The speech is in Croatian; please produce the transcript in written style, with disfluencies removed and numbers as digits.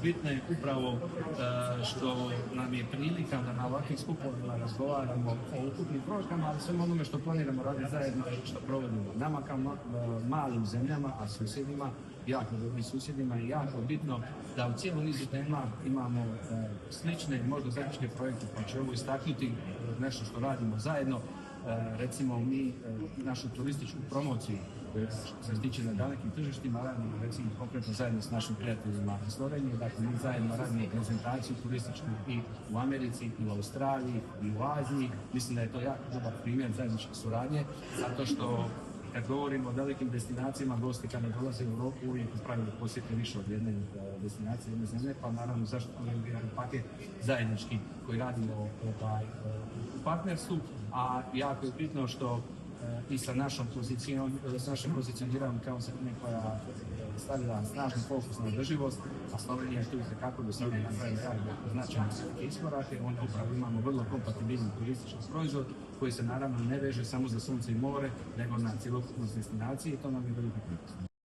bitne upravo što nam je prilika da na ovakvim skupovima razgovaramo o ukupnim brojkama, ali svem onome što planiramo raditi zajedno i što provodimo. Nama kao malim zemljama, a susjedima, jako dobrim susjedima je jako bitno da u cijelom nizu tema imamo slične, možda zajedničke projekte, pa ću ovo istaknuti nešto što radimo zajedno. Recimo mi našu turističku promociju što se tiče na dalekim tržištima radimo recimo konkretno zajedno s našim prijateljima iz Slovenije, dakle mi zajedno radimo prezentaciju turističku i u Americi, i u Australiji, i u Aziji. Mislim da je to jako dobar primjer zajedničke suradnje, zato što kad govorimo o velikim destinacijama, gosti kada dolaze u Europu uvijek u pravilu posjete više od jedne destinacije, jedne zemlje, pa naravno zašto to je paket zajednički koji radimo u partnerstvu, a jako je bitno što i sa našom pozicioniranjem kao zemlje koja stavila snažni fokus na održivost, a Slovenija je tu kako do sada napravila značajne iskorake, onda upravo imamo vrlo kompatibilni turistički proizvod koji se naravno ne veže samo za sunce i more, nego na cjelokupnost destinacije i to nam je velika prednost.